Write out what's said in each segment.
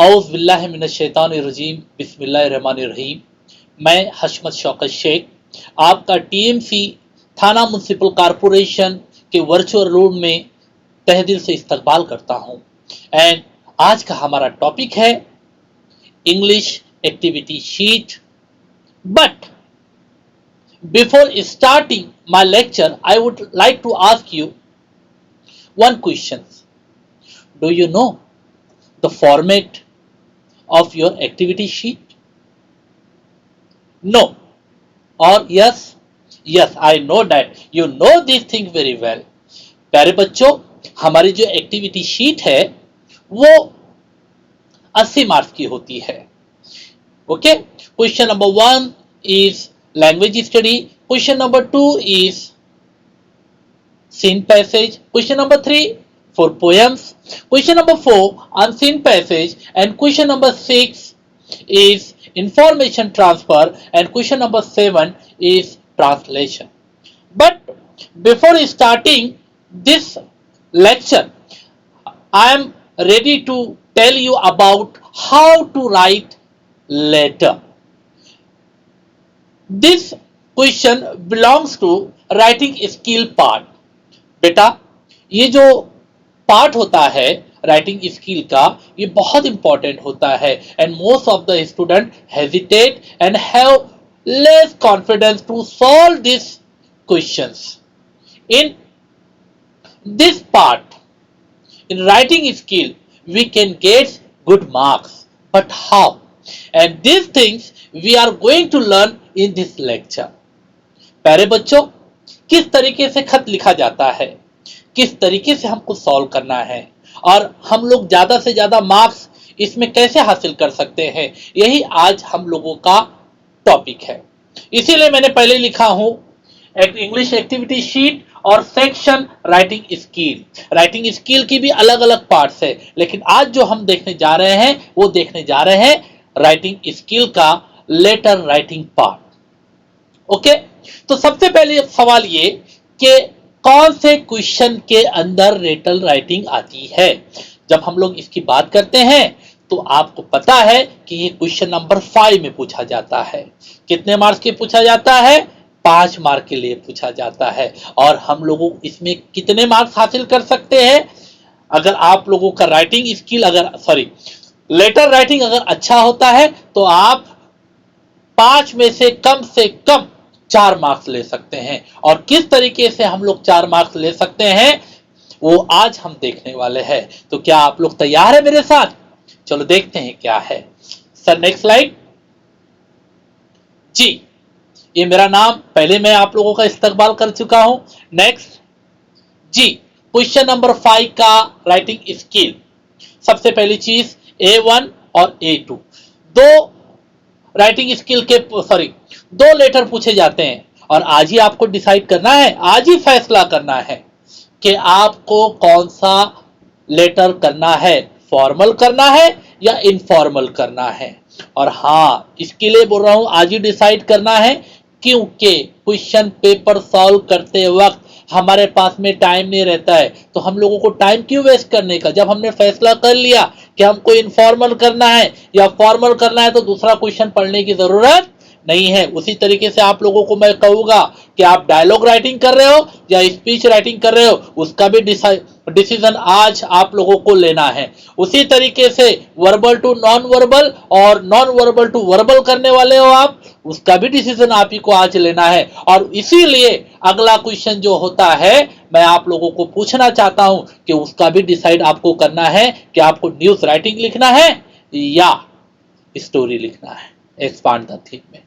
औज़ बिल्लाहि मिनश शैतानिर रजीम, बिस्मिल्लाहिर रहमानिर रहीम। मैं हशमत शौकत शेख आपका टीएमसी थाना म्युनिसिपल कॉरपोरेशन के वर्चुअल रूम में तहे दिल से इस्तकबाल करता हूं। एंड आज का हमारा टॉपिक है English activity sheet. But before starting my lecture I would like to ask you one question. Do you know the format of your activity sheet? No or yes? Yes, I know that you know this thing very well. प्यारे बच्चों, हमारी जो activity sheet है वो 80 marks की होती है। Okay, question number 1 is language study, question number 2 is seen passage, question number 3 for poems, question number 4 unseen passage, and question number 6 is information transfer, and question number 7 is translation. But before starting this lecture, I am ready to tell you about how to write letter. This question belongs to writing skill part. बेटा, ये जो part होता है writing skill का, ये बहुत important होता है। And most of the student hesitate and have less confidence to solve this questions. In this part, in writing skill we can get good marks, but how? And this things we are going to learn in this lecture. प्यारे बच्चों, किस तरीके से खत लिखा जाता है, किस तरीके से हमको सॉल्व करना है, और हम लोग ज्यादा से ज्यादा मार्क्स इसमें कैसे हासिल कर सकते हैं, यही आज हम लोगों का टॉपिक है। इसीलिए मैंने पहले लिखा हूं एक इंग्लिश एक्टिविटी शीट और section writing skill. Writing skill की भी अलग अलग पार्ट्स है, लेकिन आज जो हम देखने जा रहे हैं वो देखने जा रहे हैं राइटिंग स्किल का लेटर राइटिंग पार्ट। ओके, तो सबसे पहले सवाल ये कि कौन से क्वेश्चन के अंदर लेटर राइटिंग आती है। जब हम लोग इसकी बात करते हैं तो आपको पता है कि ये क्वेश्चन नंबर 5 में पूछा जाता है। कितने मार्क्स के पूछा जाता है? 5 मार्क के लिए पूछा जाता है। और हम लोगों इसमें कितने मार्क्स हासिल कर सकते हैं? अगर आप लोगों का राइटिंग स्किल लेटर राइटिंग अगर अच्छा होता है तो आप 5 में से कम 4 मार्क्स ले सकते हैं। और किस तरीके से हम लोग 4 मार्क्स ले सकते हैं वो आज हम देखने वाले हैं। तो क्या आप लोग तैयार है मेरे साथ? चलो देखते हैं क्या है। सर नेक्स्ट स्लाइड जी। ये मेरा नाम पहले मैं आप लोगों का इस्तकबाल कर चुका हूं। नेक्स्ट जी, क्वेश्चन नंबर 5 का राइटिंग स्किल। सबसे पहली चीज A1 और A2 दो राइटिंग स्किल के दो लेटर पूछे जाते हैं, और आज ही आपको डिसाइड करना है, आज ही फैसला करना है कि आपको कौन सा लेटर करना है, फॉर्मल करना है या इनफॉर्मल करना है। और हाँ, इसके लिए बोल रहा हूं आज ही डिसाइड करना है, क्योंकि क्वेश्चन पेपर सॉल्व करते वक्त हमारे पास में टाइम नहीं रहता है। तो हम लोगों को टाइम क्यों वेस्ट करने का? जब हमने फैसला कर लिया कि हमको इनफॉर्मल करना है या फॉर्मल करना है तो दूसरा क्वेश्चन पढ़ने की जरूरत नहीं है। उसी तरीके से आप लोगों को मैं कहूंगा कि आप डायलॉग राइटिंग कर रहे हो या स्पीच राइटिंग कर रहे हो, उसका भी डिसीजन आज आप लोगों को लेना है। उसी तरीके से वर्बल टू नॉन वर्बल और नॉन वर्बल टू वर्बल करने वाले हो आप, उसका भी डिसीजन आप ही को आज लेना है। और इसीलिए अगला क्वेश्चन जो होता है मैं आप लोगों को पूछना चाहता हूं कि उसका भी डिसाइड आपको करना है कि आपको न्यूज राइटिंग लिखना है या स्टोरी लिखना है, एक्सपांड द थीम में।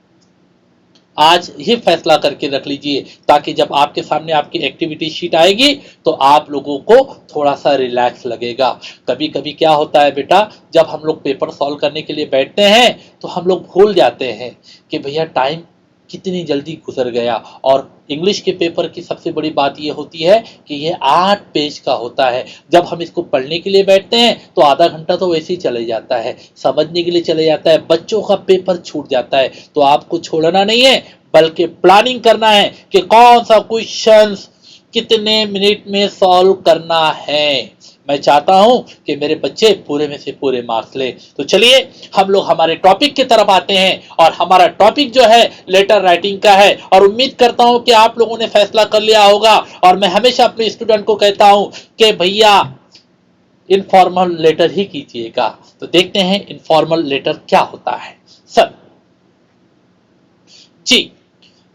आज ही फैसला करके रख लीजिए, ताकि जब आपके सामने आपकी एक्टिविटी शीट आएगी तो आप लोगों को थोड़ा सा रिलैक्स लगेगा। कभी कभी क्या होता है बेटा, जब हम लोग पेपर सॉल्व करने के लिए बैठते हैं तो हम लोग भूल जाते हैं कि भैया टाइम कितनी जल्दी गुजर गया। और इंग्लिश के पेपर की सबसे बड़ी बात ये होती है कि ये 8 पेज का होता है। जब हम इसको पढ़ने के लिए बैठते हैं तो आधा घंटा तो वैसे ही चले जाता है, समझने के लिए चले जाता है, बच्चों का पेपर छूट जाता है। तो आपको छोड़ना नहीं है, बल्कि प्लानिंग करना है कि कौन सा क्वेश्चन कितने मिनट में सॉल्व करना है। मैं चाहता हूं कि मेरे बच्चे पूरे में से पूरे मार्क्स ले। तो चलिए हम लोग हमारे टॉपिक की तरफ आते हैं, और हमारा टॉपिक जो है लेटर राइटिंग का है, और उम्मीद करता हूं कि आप लोगों ने फैसला कर लिया होगा। और मैं हमेशा अपने स्टूडेंट को कहता हूं कि भैया इनफॉर्मल लेटर ही कीजिएगा। तो देखते हैं इनफॉर्मल लेटर क्या होता है। सर जी,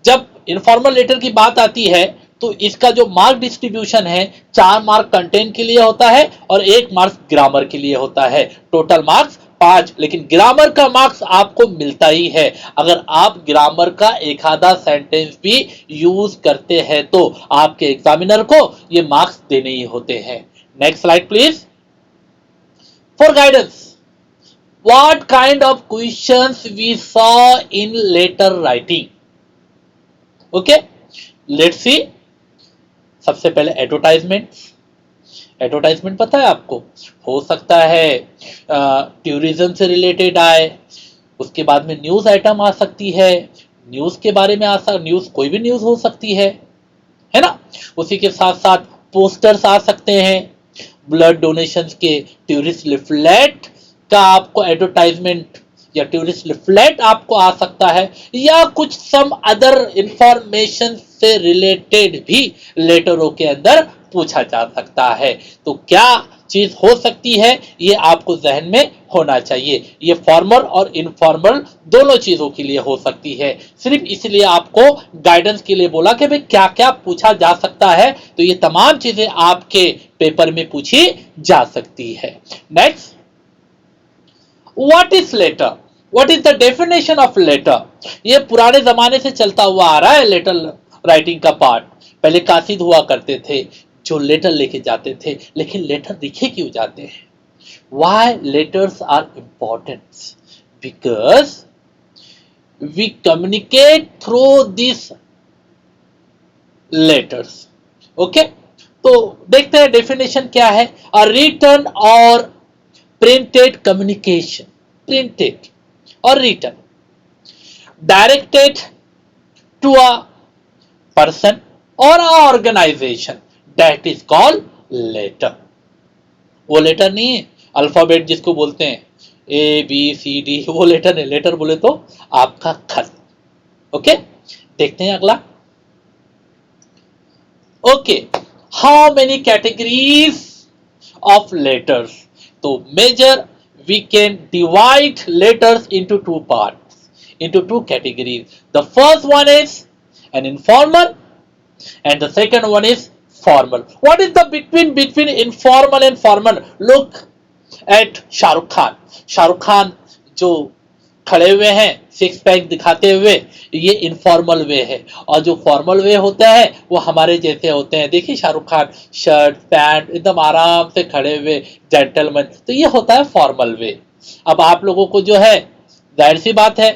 जब इनफॉर्मल लेटर की बात आती है तो इसका जो मार्क डिस्ट्रीब्यूशन है, 4 मार्क कंटेंट के लिए होता है और 1 मार्क्स ग्रामर के लिए होता है। टोटल मार्क्स 5, लेकिन ग्रामर का मार्क्स आपको मिलता ही है। अगर आप ग्रामर का एक आधा सेंटेंस भी यूज करते हैं तो आपके एग्जामिनर को ये मार्क्स देने ही होते हैं। Next slide please. For guidance, what kind of questions we saw in letter writing? Okay, let's see. सबसे पहले एडवर्टाइजमेंट पता है आपको? हो सकता है टूरिज्म से रिलेटेड आए, उसके बाद में न्यूज आइटम आ सकती है, न्यूज के बारे में न्यूज, कोई भी न्यूज हो सकती है ना। उसी के साथ साथ पोस्टर्स आ सकते हैं, ब्लड डोनेशन के, टूरिस्ट लिफलेट का आपको एडवर्टाइजमेंट या टूरिस्ट लिफलेट आपको आ सकता है, या कुछ सम अदर इंफॉर्मेशन से रिलेटेड भी लेटरों के अंदर पूछा जा सकता है। तो क्या चीज हो सकती है ये आपको जहन में होना चाहिए। ये फॉर्मल और इनफॉर्मल दोनों चीजों के लिए हो सकती है। सिर्फ इसलिए आपको गाइडेंस के लिए बोला कि भाई क्या क्या पूछा जा सकता है, तो ये तमाम चीजें आपके पेपर में पूछी जा सकती है। Next, What is letter? What is the definition of letter? ये पुराने जमाने से चलता हुआ आ रहा है लेटर राइटिंग का पार्ट। पहले कासिद हुआ करते थे जो लेटर लेके जाते थे, लेकिन लेटर लिखे क्यों जाते हैं? Why letters are important? Because we communicate through these letters. Okay? तो देखते हैं डेफिनेशन क्या है। A written or printed communication, printed or written, directed to a person or a organization, that is called letter. वो letter नहीं है alphabet जिसको बोलते हैं ABCD, वो लेटर नहीं। लेटर बोले तो आपका खत। ओके, देखते हैं अगला। Okay, how many categories of letters? तो major we can divide letters into 2 parts, into 2 categories. The first one is an informal and the second one is formal. What is the between informal and formal? Look at Shahrukh Khan. Shahrukh Khan जो खड़े हुए हैं 6 pack दिखाते हुए, ये informal वे है। और जो फॉर्मल वे होता है वो हमारे जैसे होते हैं। देखिए शाहरुख खान शर्ट पैंट एकदम आराम से खड़े हुए जेंटलमैन, तो ये होता है फॉर्मल वे। अब आप लोगों को जो है जाहिर सी बात है,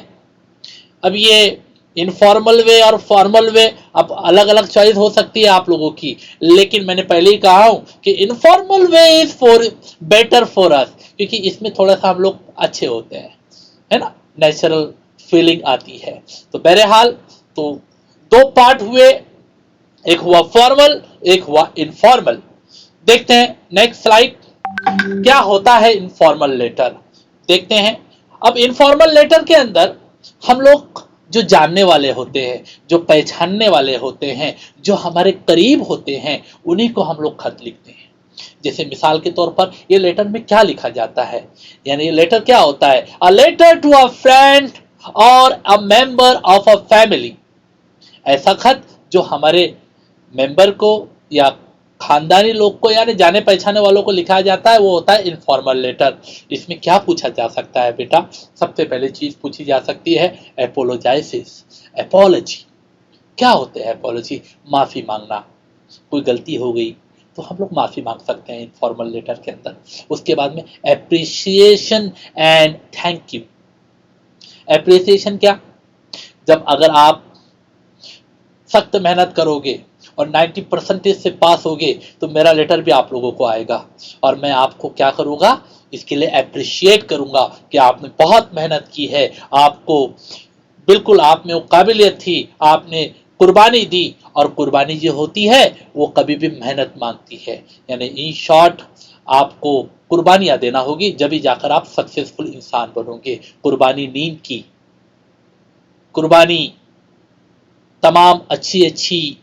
अब ये इनफॉर्मल वे और फॉर्मल वे अब अलग अलग चॉइस हो सकती है आप लोगों की, लेकिन मैंने पहले ही कहा हूं कि informal way is for better for us, क्योंकि इसमें थोड़ा सा हम लोग अच्छे होते हैं, है ना, नेचुरल फीलिंग आती है। तो बहरहाल तो 2 पार्ट हुए, एक हुआ फॉर्मल, एक हुआ इनफॉर्मल। देखते हैं नेक्स्ट स्लाइड, क्या होता है इनफॉर्मल लेटर। देखते हैं। अब इनफॉर्मल लेटर के अंदर हम लोग जो जानने वाले होते हैं, जो पहचानने वाले होते हैं, जो हमारे करीब होते हैं, उन्हीं को हम लोग खत लिखते हैं। जैसे मिसाल के तौर पर ये लेटर में क्या लिखा जाता है, यानी ये लेटर क्या होता है? A letter to a friend और a member of a family. ऐसा खत जो हमारे मेंबर को या खानदानी लोग को यानी जाने पहचाने वालों को लिखा जाता है, वो होता है इनफॉर्मल लेटर। इसमें क्या पूछा जा सकता है बेटा? सबसे पहले चीज पूछी जा सकती है एपोलोजाइसिस, एपोलॉजी। क्या होते हैं एपोलॉजी? माफी मांगना, कोई गलती हो गई तो हम लोग माफी मांग सकते हैं इनफॉर्मल लेटर के अंदर। उसके बाद में appreciation and thank you. Appreciation क्या? जब अगर आप सख्त मेहनत करोगे और 90% से पास होगे तो मेरा लेटर भी आप लोगों को आएगा, और मैं आपको क्या करूंगा, इसके लिए अप्रिशिएट करूंगा कि आपने बहुत मेहनत की है, आपको बिल्कुल आप में वो काबिलियत थी, आपने कुर्बानी दी, और कुर्बानी जो होती है वो कभी भी मेहनत मांगती है। यानी इन शॉर्ट आपको कुर्बानियां देना होगी, जब भी जाकर आप सक्सेसफुल इंसान बनोगे। कुर्बानी नींद की, कुर्बानी तमाम अच्छी अच्छी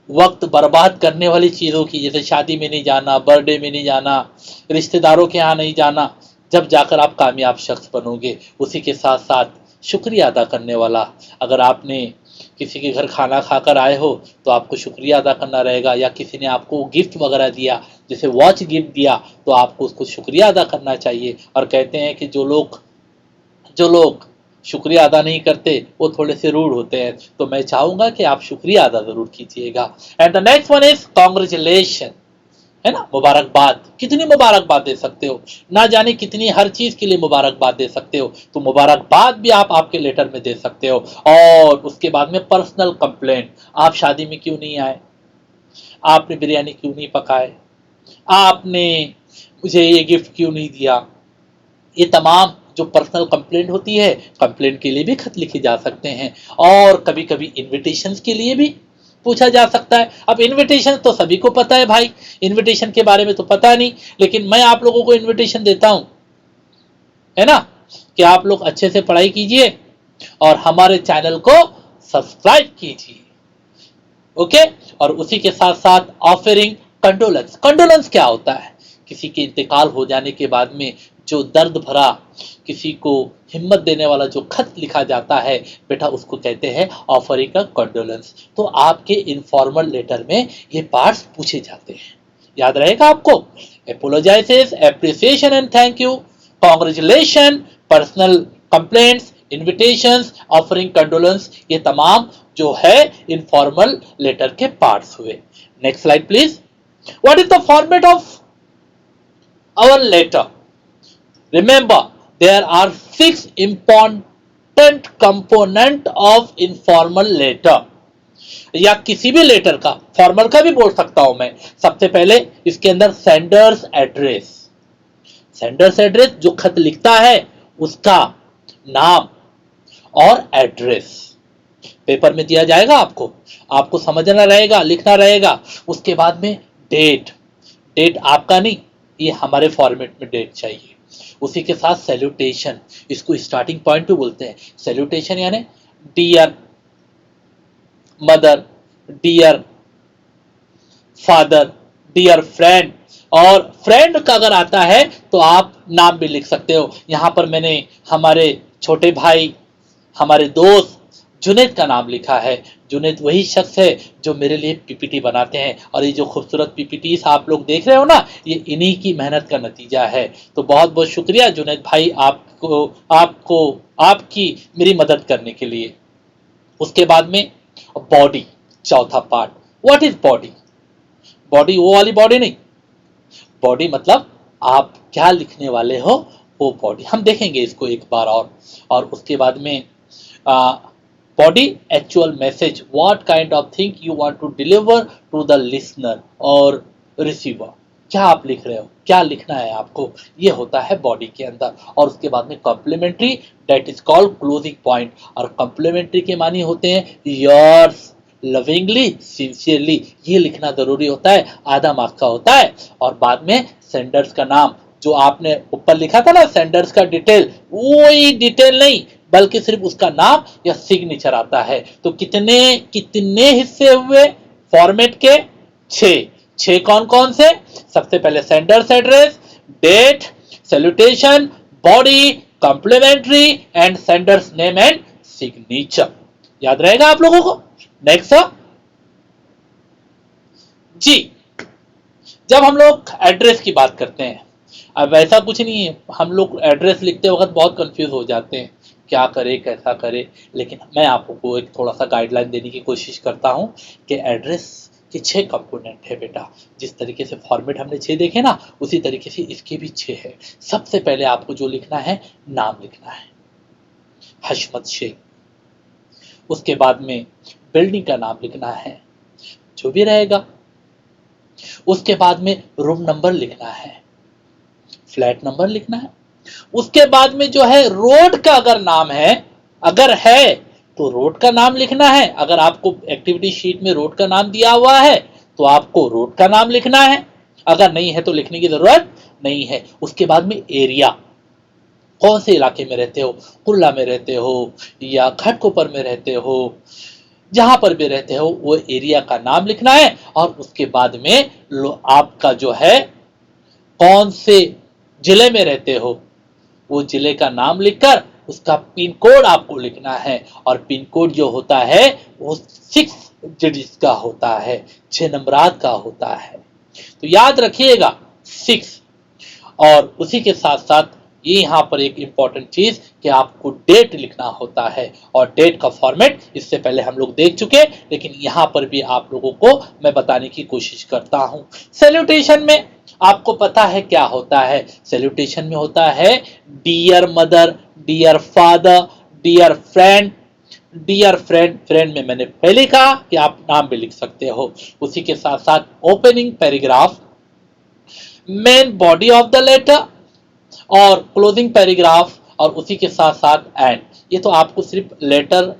वक्त बर्बाद करने वाली चीज़ों की, जैसे शादी में नहीं जाना, बर्थडे में नहीं जाना, रिश्तेदारों के यहाँ नहीं जाना, जब जाकर आप कामयाब शख्स बनोगे। उसी के साथ साथ शुक्रिया अदा करने वाला, अगर आपने किसी के घर खाना खाकर आए हो तो आपको शुक्रिया अदा करना रहेगा, या किसी ने आपको गिफ्ट वगैरह दिया, जैसे वॉच गिफ्ट दिया, तो आपको उसको शुक्रिया अदा करना चाहिए। और कहते हैं कि जो लोग शुक्रिया अदा नहीं करते वो थोड़े से रूड होते हैं, तो मैं चाहूंगा कि आप शुक्रिया अदा जरूर कीजिएगा। And the next one is congratulation, है ना, मुबारकबाद। कितनी मुबारकबाद दे सकते हो, ना जाने कितनी, हर चीज के लिए मुबारकबाद दे सकते हो, तो मुबारकबाद भी आप आपके लेटर में दे सकते हो। और उसके बाद में पर्सनल कंप्लेंट, आप शादी में क्यों नहीं आए, आपने बिरयानी क्यों नहीं पकाए, आपने मुझे ये गिफ्ट क्यों नहीं दिया, ये तमाम जो पर्सनल कंप्लेंट होती है, कंप्लेंट के लिए भी खत लिखे जा सकते हैं। और कभी कभी इनविटेशंस के लिए भी पूछा जा सकता है। अब इनविटेशन तो सभी को पता है भाई, इनविटेशन के बारे में तो पता नहीं, लेकिन मैं आप लोगों को इनविटेशन देता हूं, है ना, कि आप लोग अच्छे से पढ़ाई कीजिए और हमारे चैनल को सब्सक्राइब कीजिए। ओके, और उसी के साथ साथ ऑफरिंग कंडोलेंस। कंडोलेंस क्या होता है, किसी के इंतकाल हो जाने के बाद में जो दर्द भरा, किसी को हिम्मत देने वाला जो खत लिखा जाता है, बेटा उसको कहते हैं ऑफरिंग अ कंडोलेंस। तो आपके इनफॉर्मल लेटर में ये पार्ट्स पूछे जाते हैं, याद रहेगा आपको। Apologises, appreciation and thank you, congratulation, personal complaints, invitations, offering condolence, ये तमाम जो है इनफॉर्मल लेटर के पार्ट्स हुए। Next slide please. What is the format of our letter? Remember, there are 6 important component of informal letter, या किसी भी letter का, फॉर्मल का भी बोल सकता हूं मैं। सबसे पहले इसके अंदर सेंडर्स एड्रेस, सेंडर्स एड्रेस जो खत लिखता है उसका नाम और एड्रेस पेपर में दिया जाएगा, आपको समझना रहेगा, लिखना रहेगा। उसके बाद में डेट, डेट आपका नहीं, ये हमारे फॉर्मेट में डेट चाहिए। उसी के साथ सैल्यूटेशन, इसको स्टार्टिंग पॉइंट पे बोलते हैं। सैल्यूटेशन यानी dear mother, dear father, dear friend. और फ्रेंड का अगर आता है तो आप नाम भी लिख सकते हो। यहां पर मैंने हमारे छोटे भाई, हमारे दोस्त जुनैद का नाम लिखा है। जुनैद वही शख्स है जो मेरे लिए पीपीटी बनाते हैं, और ये जो खूबसूरत पीपीटीज आप लोग देख रहे हो ना, ये इन्हीं की मेहनत का नतीजा है। तो बहुत बहुत शुक्रिया जुनैद भाई, आपकी मेरी मदद करने के लिए। उसके बाद में बॉडी, चौथा part. What is body? Body वो वाली बॉडी नहीं, बॉडी मतलब आप क्या लिखने वाले हो, वो बॉडी। हम देखेंगे इसको एक बार और उसके बाद में body, actual message, what kind of thing you want to deliver to the listener और रिसीवर, क्या आप लिख रहे हो, क्या लिखना है आपको, ये होता है बॉडी के अंदर। और उसके बाद में complimentary, that is called closing point. और कॉम्प्लीमेंट्री के मानी होते हैं योर्स लविंगली सिंसियरली, ये लिखना जरूरी होता है, आधा मार्क्स का होता है। और बाद में सेंडर्स का नाम, जो आपने ऊपर लिखा था ना सेंडर्स का डिटेल, वही डिटेल नहीं बल्कि सिर्फ उसका नाम या सिग्नेचर आता है। तो कितने कितने हिस्से हुए फॉर्मेट के? 6 कौन कौन से? सबसे पहले sender's address, date, salutation, body, complimentary and sender's name and signature. याद रहेगा आप लोगों को। नेक्स्ट जी, जब हम लोग एड्रेस की बात करते हैं, अब वैसा कुछ नहीं है, हम लोग एड्रेस लिखते वक्त बहुत कंफ्यूज हो जाते हैं, क्या करे कैसा करे। लेकिन मैं आपको एक थोड़ा सा गाइडलाइन देने की कोशिश करता हूं कि एड्रेस के 6 कंपोनेंट है बेटा। जिस तरीके से फॉर्मेट हमने 6 देखे ना, उसी तरीके से इसके भी 6 है। सबसे पहले आपको जो लिखना है, नाम लिखना है, हशमत शेख। उसके बाद में बिल्डिंग का नाम लिखना है, जो भी रहेगा। उसके बाद में रूम नंबर लिखना है, फ्लैट नंबर लिखना है। उसके बाद में जो है रोड का अगर नाम है, अगर है तो रोड का नाम लिखना है। अगर आपको एक्टिविटी शीट में रोड का नाम दिया हुआ है तो आपको रोड का नाम लिखना है, अगर नहीं है तो लिखने की जरूरत नहीं है। उसके बाद में एरिया, कौन से इलाके में रहते हो, कुर्ला में रहते हो या घाटकोपर में रहते हो, जहां पर भी रहते हो वो एरिया का नाम लिखना है। और उसके बाद में आपका जो है कौन से जिले में रहते हो वो जिले का नाम लिखकर उसका पिन कोड आपको लिखना है। और पिन कोड जो होता है वो 6 डिजिट का होता है, 6 नंबरात का होता है। तो याद रखिएगा 6। और उसी के साथ साथ ये यहाँ पर एक इंपॉर्टेंट चीज कि आपको डेट लिखना होता है। और डेट का फॉर्मेट इससे पहले हम लोग देख चुके, लेकिन यहाँ पर भी आप लोगों को मैं बताने की कोशिश करता हूँ। सैल्यूटेशन में आपको पता है क्या होता है। सैल्यूटेशन में होता है dear mother, dear father, dear friend. Dear friend, friend में मैंने पहले कहा कि आप नाम भी लिख सकते हो। उसी के साथ साथ opening paragraph, main body of the letter और क्लोजिंग पैराग्राफ, और उसी के साथ साथ एंड। ये तो आपको सिर्फ लेटर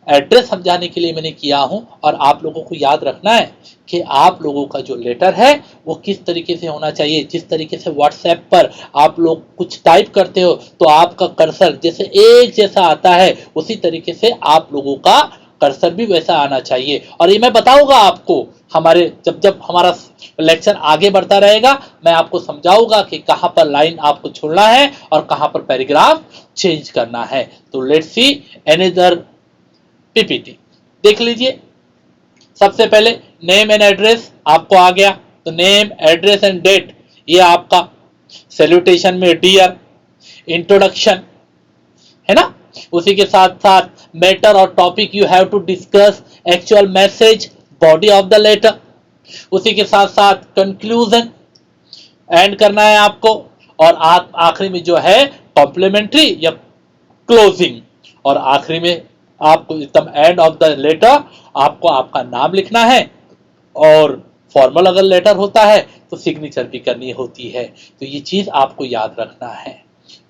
एड्रेस समझाने के लिए मैंने किया हूं। और आप लोगों को याद रखना है कि आप लोगों का जो लेटर है वो किस तरीके से होना चाहिए। जिस तरीके से व्हाट्सएप पर आप लोग कुछ टाइप करते हो तो आपका कर्सर जैसे एक जैसा आता है, उसी तरीके से आप लोगों का कर्सर भी वैसा आना चाहिए। और ये मैं बताऊंगा आपको हमारे जब जब हमारा लेक्चर आगे बढ़ता रहेगा, मैं आपको समझाऊंगा कि कहां पर लाइन आपको छोड़ना है और कहां पर पैराग्राफ चेंज करना है। तो लेट्स सी अनदर पीपीटी। देख लीजिए, सबसे पहले नेम एंड एड्रेस आपको आ गया। तो नेम, एड्रेस एंड डेट ये आपका। सैल्यूटेशन में डियर, इंट्रोडक्शन है ना। उसी के साथ साथ मैटर और topic you have to discuss, actual message, body of the letter. उसी के साथ साथ कंक्लूजन, एंड करना है आपको। और आखिरी में जो है कॉम्प्लीमेंट्री या क्लोजिंग। और आखिरी में आपको एकदम एंड ऑफ द लेटर आपको आपका नाम लिखना है। और फॉर्मल अगर लेटर होता है तो सिग्नेचर भी करनी होती है। तो ये चीज आपको याद रखना है।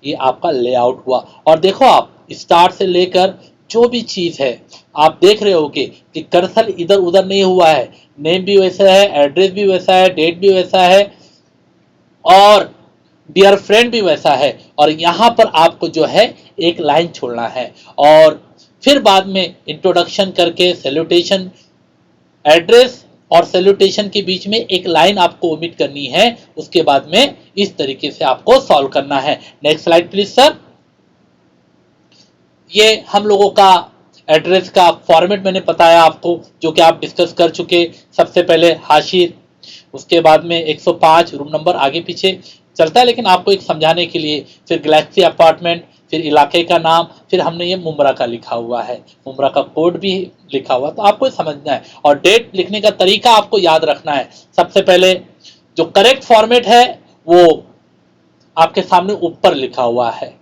ये आपका लेआउट हुआ। और देखो आप स्टार्ट से लेकर जो भी चीज है आप देख रहे होगे कि कर्सर इधर उधर नहीं हुआ है। नेम भी वैसा है, एड्रेस भी वैसा है, डेट भी वैसा है और डियर फ्रेंड भी वैसा है। और यहां पर आपको जो है एक लाइन छोड़ना है और फिर बाद में इंट्रोडक्शन करके सैल्यूटेशन, एड्रेस और सैल्यूटेशन के बीच में एक लाइन आपको ओमिट करनी है। उसके बाद में इस तरीके से आपको सॉल्व करना है। Next slide please sir. ये हम लोगों का एड्रेस का फॉर्मेट मैंने बताया आपको, जो कि आप डिस्कस कर चुके। सबसे पहले हाशिर, उसके बाद में 105 रूम नंबर आगे पीछे चलता है, लेकिन आपको एक समझाने के लिए। फिर गैलेक्सी अपार्टमेंट, फिर इलाके का नाम, फिर हमने ये मुमरा का लिखा हुआ है, मुमरा का कोड भी लिखा हुआ, तो आपको समझना है। और डेट लिखने का तरीका आपको याद रखना है। सबसे पहले जो करेक्ट फॉर्मेट है वो आपके सामने ऊपर लिखा हुआ है,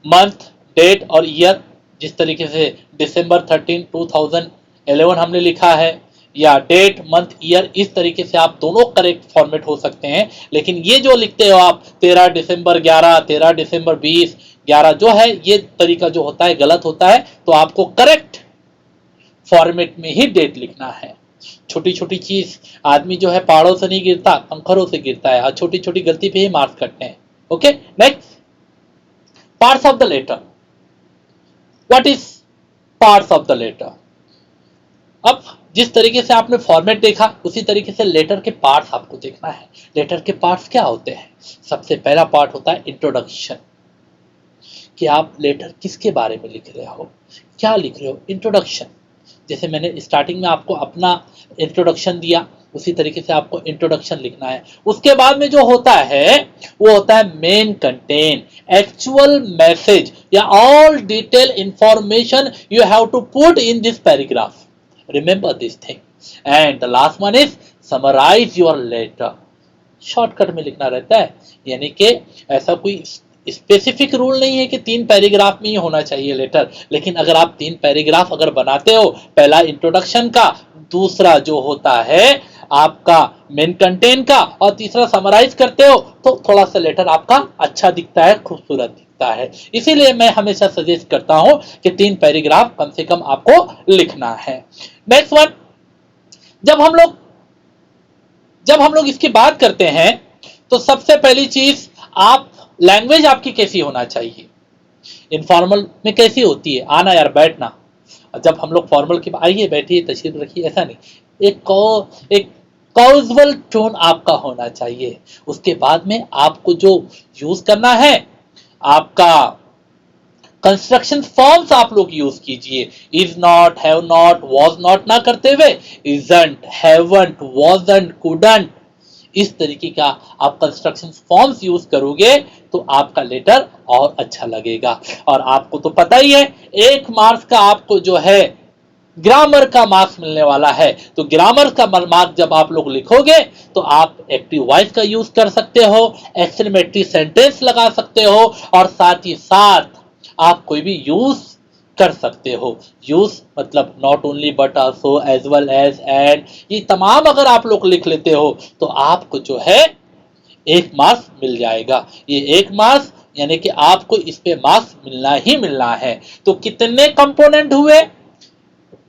मंथ, डेट और ईयर। जिस तरीके से दिसंबर 13, 2011 हमने लिखा है, या डेट, मंथ, ईयर, इस तरीके से आप दोनों करेक्ट फॉर्मेट हो सकते हैं। लेकिन ये जो लिखते हो आप 13 दिसंबर 11, 13 दिसंबर 20, 11 जो है, ये तरीका जो होता है गलत होता है। तो आपको करेक्ट फॉर्मेट में ही डेट लिखना है। छोटी छोटी चीज, आदमी जो है पहाड़ों से नहीं गिरता, कंकरों से गिरता है। छोटी छोटी गलती पे ही मार्क्स कटते हैं। Okay, next, parts of the letter. What is parts of the letter? अब जिस तरीके से आपने फॉर्मेट देखा उसी तरीके से लेटर के पार्ट्स आपको देखना है। लेटर के पार्ट्स क्या होते हैं? सबसे पहला पार्ट होता है इंट्रोडक्शन, कि आप लेटर किसके बारे में लिख रहे हो, क्या लिख रहे हो। इंट्रोडक्शन, जैसे मैंने स्टार्टिंग में आपको अपना इंट्रोडक्शन दिया, उसी तरीके से आपको इंट्रोडक्शन लिखना है। उसके बाद में जो होता है वो होता है मेन कंटेंट, एक्चुअल मैसेज या all detail information you have to put in this paragraph. Remember this thing. And the last one is summarize your letter. Shortcut में लिखना रहता है, यानी कि ऐसा कोई स्पेसिफिक रूल नहीं है कि 3 पैराग्राफ में ही होना चाहिए लेटर। लेकिन अगर आप 3 पैराग्राफ अगर बनाते हो, पहला इंट्रोडक्शन का, दूसरा जो होता है आपका मेन कंटेंट का, और तीसरा समराइज करते हो तो थोड़ा सा लेटर आपका अच्छा दिखता है, खूबसूरत दिखता है। इसीलिए मैं हमेशा सजेस्ट करता हूं कि 3 पैराग्राफ कम से कम आपको लिखना है। नेक्स्ट वन, जब हम लोग जब हम लोग इसकी बात करते हैं तो सबसे पहली चीज, आप लैंग्वेज आपकी कैसी होना चाहिए। इनफॉर्मल में कैसी होती है, आना यार बैठना। जब हम लोग फॉर्मल की आइए बैठिए तशरीफ रखिए, ऐसा नहीं। एक कॉजुअल टोन आपका होना चाहिए। उसके बाद में आपको जो यूज करना है, आपका कंस्ट्रक्शन फॉर्म्स आप लोग यूज कीजिए। Is not, have not, was not ना करते हुए इजंट, हैवंट, वॉजंट, कुडंट, इस तरीके का आप कंस्ट्रक्शन फॉर्म्स यूज करोगे तो आपका लेटर और अच्छा लगेगा। और आपको तो पता ही है 1 मार्क्स का आपको जो है ग्रामर का मार्क्स मिलने वाला है। तो ग्रामर का मार्क्स जब आप लोग लिखोगे तो आप एक्टिव वॉइस का यूज कर सकते हो, एक्सक्लेमेटरी सेंटेंस लगा सकते हो, और साथ ही साथ आप कोई भी यूज कर सकते हो। यूज मतलब not only but also, as well as, and, ये तमाम अगर आप लोग लिख लेते हो तो आपको जो है 1 मार्क्स मिल जाएगा। ये 1 मार्क्स यानी कि आपको इस पे मार्क्स मिलना ही मिलना है। तो कितने कंपोनेंट हुए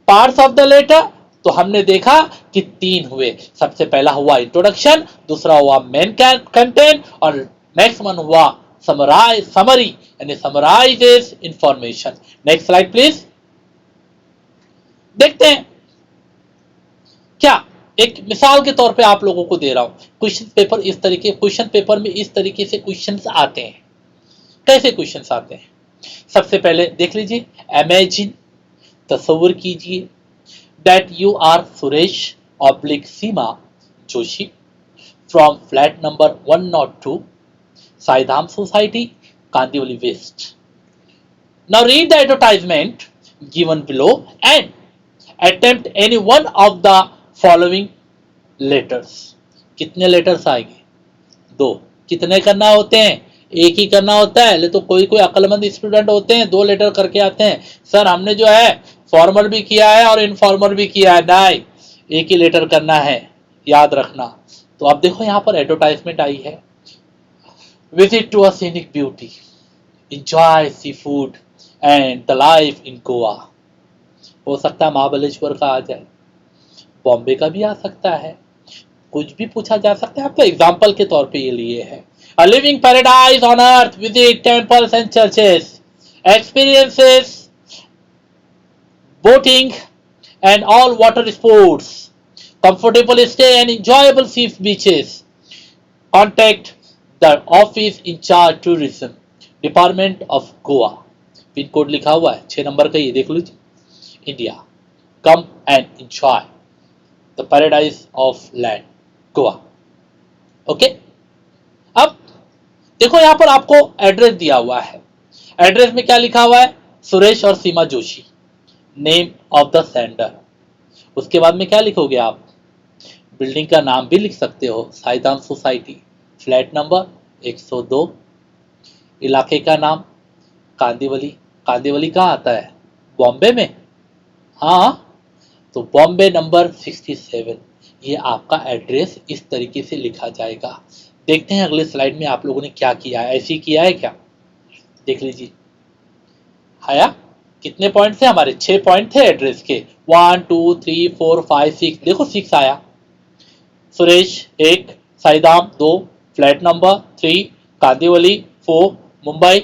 पार्ट्स ऑफ द लेटर, तो हमने देखा कि 3 हुए। सबसे पहला हुआ इंट्रोडक्शन, दूसरा हुआ मेन कंटेंट, और नेक्स्ट वन हुआ समरी यानी summarises information. Next slide please. देखते हैं क्या, एक मिसाल के तौर पे आप लोगों को दे रहा हूं। क्वेश्चन पेपर में इस तरीके से क्वेश्चंस आते हैं। कैसे क्वेश्चंस आते हैं, सबसे पहले देख लीजिए। इमेजिन, तस्वीर कीजिए, that you are Suresh oblique Seema Joshi from flat number 102 Saidham society, Kandivali west. Now read the advertisement given below and attempt any one of the following letters. कितने लेटर्स आएंगे, 2। कितने करना होते हैं, एक ही करना होता है। ले तो कोई कोई अक्लमंद स्टूडेंट होते हैं 2 लेटर करके आते हैं, सर हमने जो है फॉर्मल भी किया है और इनफॉर्मल भी किया है। नहीं, एक ही लेटर करना है, याद रखना। तो अब देखो यहां पर एडवर्टाइजमेंट आई है, visit to a scenic beauty, enjoy sea food and the life in Goa. हो सकता है महाबलेश्वर का आ जाए, बॉम्बे का भी आ सकता है, कुछ भी पूछा जा सकता है। आपको एग्जाम्पल के तौर पे ये लिए है। A living paradise on earth, visit temples and churches, experiences boating and all water sports, comfortable stay and enjoyable sea beaches. Contact the office in charge tourism, Department of Goa. Pin code लिखा हुआ है 6 number का, ये देख लीजिए। India, come and enjoy the paradise of land Goa. Okay, अब देखो यहां पर आपको एड्रेस दिया हुआ है। एड्रेस में क्या लिखा हुआ है, सुरेश और Seema Joshi, name of the sender. उसके बाद में क्या लिखोगे आप, बिल्डिंग का नाम भी लिख सकते हो, साईधाम सोसाइटी, फ्लैट नंबर 102, इलाके का नाम कांदिवली। कांदिवली कहाँ आता है, बॉम्बे में। हाँ, तो बॉम्बे नंबर 67, ये आपका एड्रेस इस तरीके से लिखा जाएगा। देखते हैं अगले स्लाइड में आप लोगों ने क्या किया है, ऐसे ही किया है क्या, देख लीजिए। आया, कितने पॉइंट थे हमारे, 6 पॉइंट थे एड्रेस के, 1 2 3 4 5 6, देखो 6 आया। सुरेश 1, साईधाम 2, फ्लैट नंबर 3, कांदिवली 4, मुंबई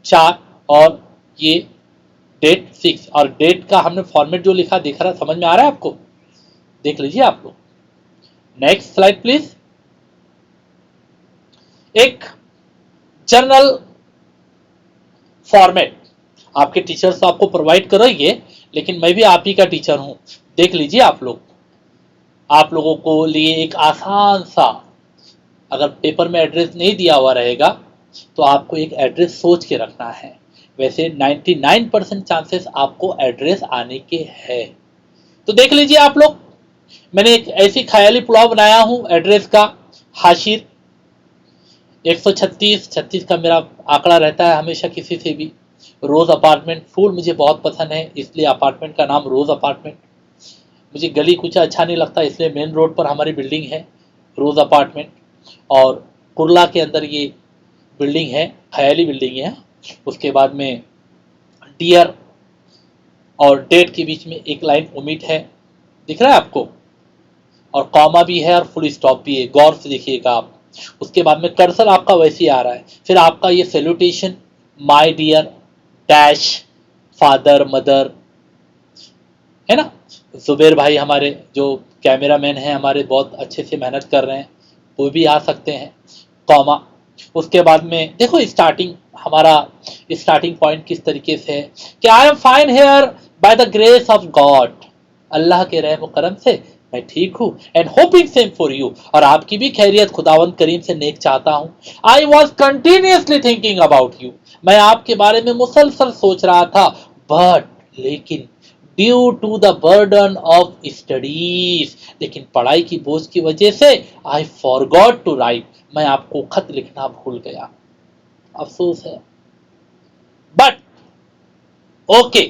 4, और ये डेट 6। और डेट का हमने फॉर्मेट जो लिखा देख रहा, समझ में आ रहा है आपको, देख लीजिए आप लोग। Next slide please. एक जनरल फॉर्मेट आपके टीचर्स तो आपको प्रोवाइड करेंगे, लेकिन मैं भी आप ही का टीचर हूं, देख लीजिए आप लोग। आप लोगों को लिए एक आसान सा, अगर पेपर में एड्रेस नहीं दिया हुआ रहेगा तो आपको एक एड्रेस सोच के रखना है। वैसे 99% चांसेस आपको एड्रेस आने के हैं। तो देख लीजिए आप लोग, मैंने एक ऐसी ख्याली पुलाव बनाया हूं एड्रेस का। हाशिर 136, 36 का मेरा आंकड़ा रहता है हमेशा किसी से भी। रोज अपार्टमेंट, फूल मुझे बहुत पसंद है इसलिए अपार्टमेंट का नाम रोज अपार्टमेंट। मुझे गली कुछ अच्छा नहीं लगता, इसलिए मेन रोड पर हमारी बिल्डिंग है रोज अपार्टमेंट, और कुर्ला के अंदर ये बिल्डिंग है, ख्याली बिल्डिंग है। उसके बाद में डियर और डेट के बीच में एक लाइन ओमिट है, दिख रहा है आपको, और कॉमा भी है और फुल स्टॉप भी है, गौर से देखिएगा आप। उसके बाद में कर्सर आपका वैसे ही आ रहा है, फिर आपका ये salutation my dear dash father mother, है ना। जुबेर भाई हमारे जो कैमरामैन हैं हमारे, बहुत अच्छे से मेहनत कर रहे हैं, वो भी आ सकते हैं, कॉमा। उसके बाद में देखो स्टार्टिंग, हमारा स्टार्टिंग पॉइंट किस तरीके से है कि I am fine here by the grace of God, अल्लाह के रहम करम से मैं ठीक हूँ, and hoping same for you, और आपकी भी खैरियत खुदावंद करीम से नेक चाहता हूँ। I was continuously thinking about you, मैं आपके बारे में मुसलसल सोच रहा था, बट लेकिन due to the burden of studies, लेकिन पढ़ाई की बोझ की वजह से आई फॉरगॉट टू राइट, मैं आपको खत लिखना भूल गया, अफसोस है। बट ओके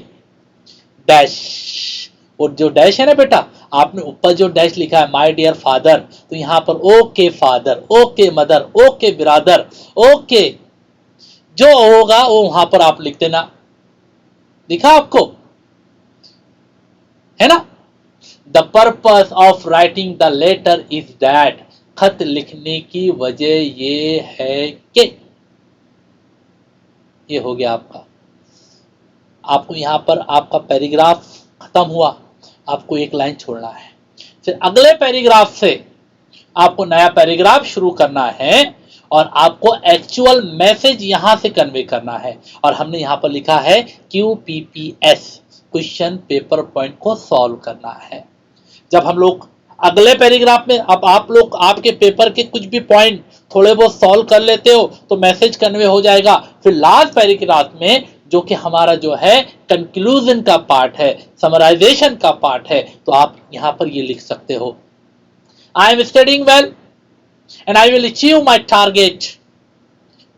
डैश, और जो डैश है ना बेटा, आपने ऊपर जो डैश लिखा है माय डियर फादर, तो यहां पर okay father, okay mother, okay brother, okay जो होगा वो वहां पर आप लिख देना, दिखा आपको, है ना। The purpose of writing the letter is that, खत लिखने की वजह ये है कि, ये हो गया आपका, आपको यहां पर आपका पैराग्राफ खत्म हुआ, आपको एक लाइन छोड़ना है, फिर अगले पैराग्राफ से आपको नया पैराग्राफ शुरू करना है, और आपको एक्चुअल मैसेज यहां से कन्वे करना है, और हमने यहां पर लिखा है QPPS, क्वेश्चन पेपर पॉइंट को सॉल्व करना है। जब हम लोग अगले पैराग्राफ में, अब आप लोग आपके पेपर के कुछ भी पॉइंट थोड़े बहुत सॉल्व कर लेते हो तो मैसेज कन्वे हो जाएगा, फिर लास्ट पैराग्राफ में जो कि हमारा जो है कंक्लूजन का पार्ट है, समराइजेशन का पार्ट है, तो आप यहां पर ये लिख सकते हो, I am studying well and I will achieve my target,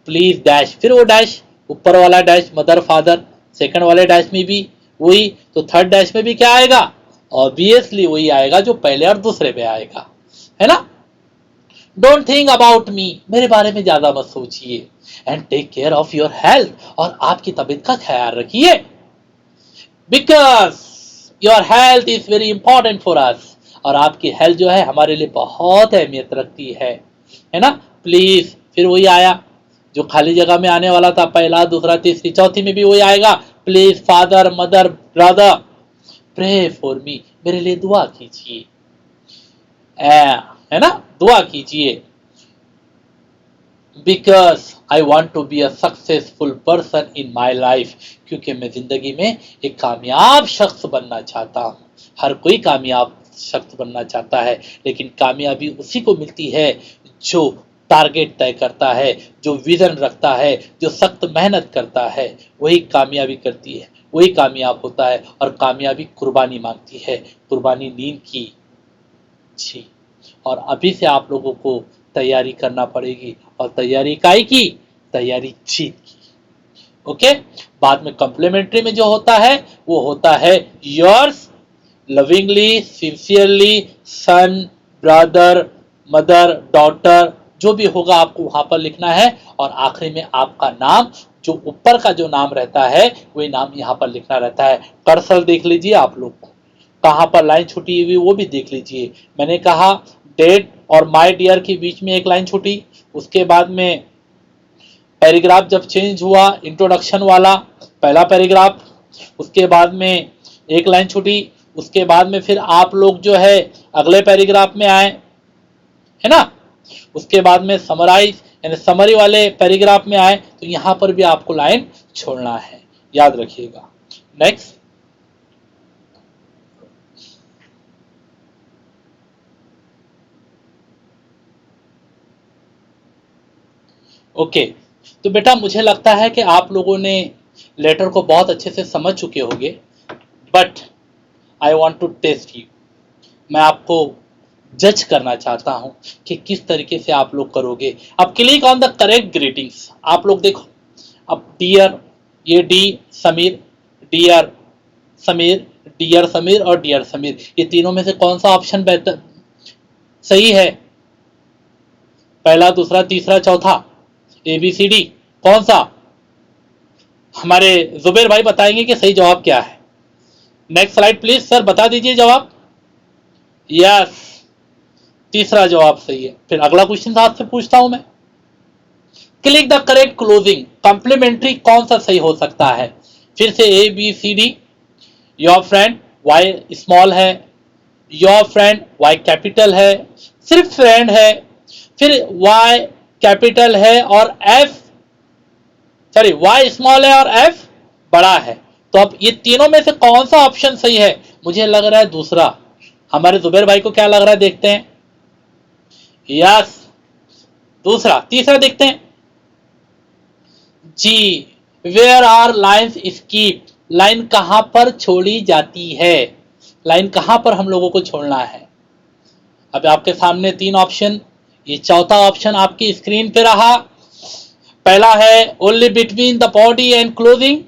please dash, फिर वो डैश, ऊपर वाला डैश मदर फादर, सेकंड वाले डैश में भी वही, तो थर्ड डैश में भी क्या आएगा, ऑब्वियसली वही आएगा जो पहले और दूसरे पे आएगा, है ना। डोंट थिंक अबाउट मी, मेरे बारे में ज्यादा मत सोचिए, and take care of your health, और आपकी तबीयत का ख्याल रखिए, because your health is very important for us, और आपकी हेल्थ जो है हमारे लिए बहुत अहमियत रखती है ना। प्लीज, फिर वही आया जो खाली जगह में आने वाला था, पहला दूसरा तीसरी चौथी में भी वही आएगा, please father mother brother pray for me, मेरे लिए दुआ कीजिए, है ना, दुआ कीजिए, because I want to be a successful person in my life, क्योंकि मैं जिंदगी में एक कामयाब शख्स बनना चाहता हूँ। हर कोई कामयाब शख्स बनना चाहता है, लेकिन कामयाबी उसी को मिलती है जो टारगेट तय करता है, जो विजन रखता है, जो सख्त मेहनत करता है, वही कामयाबी करती है, वही कामयाब होता है, और कामयाबी कुर्बानी मांगती है, कुर्बानी नींद की जी। और अभी से आप लोगों को तैयारी करना पड़ेगी, और तैयारी काई की, तैयारी जीत की, ओके। बाद में कॉम्प्लीमेंट्री में जो होता है वो होता है योर्स लविंगली सिंसियरली सन ब्रदर मदर डॉटर, जो भी होगा आपको वहां पर लिखना है, और आखिरी में आपका नाम, जो ऊपर का जो नाम रहता है वही नाम यहाँ पर लिखना रहता है। कर्सर देख लीजिए आप लोग, कहाँ पर लाइन छुटी हुई वो भी देख लीजिए। मैंने कहा डेट और माय डियर के बीच में एक लाइन छुटी, उसके बाद में पैराग्राफ जब चेंज हुआ, इंट्रोडक्शन वाला पहला पैराग्राफ, उसके बाद में एक लाइन छुटी, उसके बाद में फिर आप लोग जो है अगले पैराग्राफ में आए, है ना, उसके बाद में समराइज यानी समरी वाले पैराग्राफ में आए, तो यहां पर भी आपको लाइन छोड़ना है, याद रखिएगा। नेक्स्ट, ओके तो बेटा मुझे लगता है कि आप लोगों ने लेटर को बहुत अच्छे से समझ चुके होंगे, but I want to test you, मैं आपको जज करना चाहता हूं कि किस तरीके से आप लोग करोगे। अब click on the correct greetings, आप लोग देखो, अब डियर, ये D Sameer, dear Sameer, dear Sameer और डियर समीर, ये तीनों में से कौन सा ऑप्शन बेहतर सही है? पहला, दूसरा, तीसरा, चौथा, ABCD कौन सा? हमारे जुबेर भाई बताएंगे कि सही जवाब क्या है। नेक्स्ट स्लाइड प्लीज सर, बता दीजिए जवाब। यस, तीसरा जवाब सही है। फिर अगला क्वेश्चन आपसे पूछता हूं मैं, click the correct closing, complimentary कौन सा सही हो सकता है? फिर से ABCD, your friend Y small है, योर फ्रेंड वाई कैपिटल है, सिर्फ फ्रेंड है, फिर वाई कैपिटल है और एफ सॉरी वाई स्मॉल है और एफ बड़ा है। तो अब ये तीनों में से कौन सा ऑप्शन सही है? मुझे लग रहा है दूसरा। हमारे जुबेर भाई को क्या लग रहा है, देखते हैं। यस, दूसरा। तीसरा देखते हैं जी, where are lines skip, line कहां पर छोड़ी जाती है? लाइन कहां पर हम लोगों को छोड़ना है? अब आपके सामने तीन ऑप्शन, ये चौथा ऑप्शन आपकी स्क्रीन पे रहा। पहला है only between the body and closing,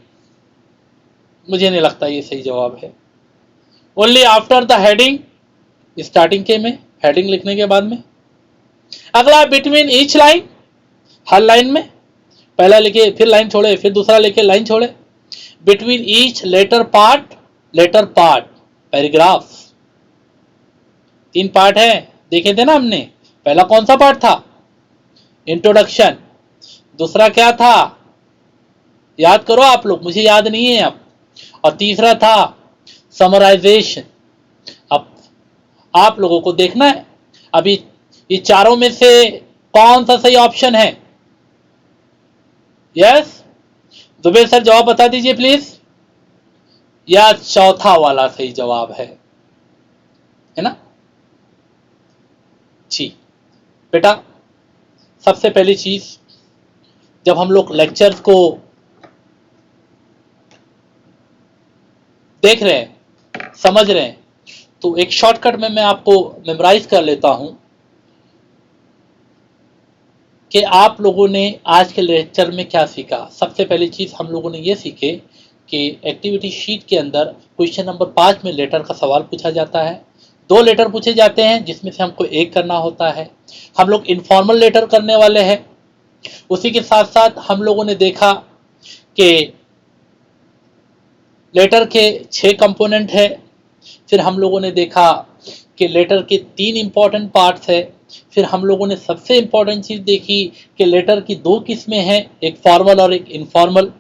मुझे नहीं लगता ये सही जवाब है। Only after the heading, starting के में, हेडिंग लिखने के बाद में। अगला बिटवीन ईच लाइन, हर लाइन में, पहला लिखे फिर लाइन छोड़े, फिर दूसरा लिखे लाइन छोड़े। Between each letter part, letter part, paragraph, तीन पार्ट है, देखे थे ना हमने। पहला कौन सा पार्ट था? इंट्रोडक्शन। दूसरा क्या था? याद करो आप लोग, मुझे याद नहीं है अब। और तीसरा था समराइजेशन। अब आप लोगों को देखना है अभी ये चारों में से कौन सा सही ऑप्शन है। यस, जुबेर सर जवाब बता दीजिए प्लीज। या चौथा वाला सही जवाब है ना जी। बेटा, सबसे पहली चीज, जब हम लोग लेक्चर्स को देख रहे हैं, समझ रहे हैं, तो एक शॉर्टकट में मैं आपको मेमोराइज कर लेता हूं कि आप लोगों ने आज के लेक्चर में क्या सीखा। सबसे पहली चीज हम लोगों ने ये सीखे कि एक्टिविटी शीट के अंदर क्वेश्चन नंबर 5 में लेटर का सवाल पूछा जाता है। 2 लेटर पूछे जाते हैं जिसमें से हमको एक करना होता है। हम लोग इनफॉर्मल लेटर करने वाले हैं। उसी के साथ साथ हम लोगों ने देखा कि लेटर के 6 कंपोनेंट है। फिर हम लोगों ने देखा कि लेटर के 3 इंपॉर्टेंट पार्ट्स है। फिर हम लोगों ने सबसे इंपॉर्टेंट चीज देखी कि लेटर की 2 किस्में हैं, एक फॉर्मल और एक इनफॉर्मल।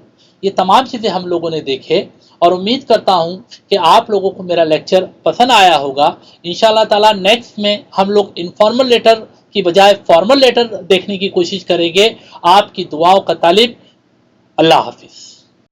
ये तमाम चीजें हम लोगों ने देखे और उम्मीद करता हूं कि आप लोगों को मेरा लेक्चर पसंद आया होगा। इंशाल्लाह ताला नेक्स्ट में हम लोग इनफॉर्मल लेटर की बजाय फॉर्मल लेटर देखने की कोशिश करेंगे। आपकी दुआओं का तालिब। अल्लाह हाफिज।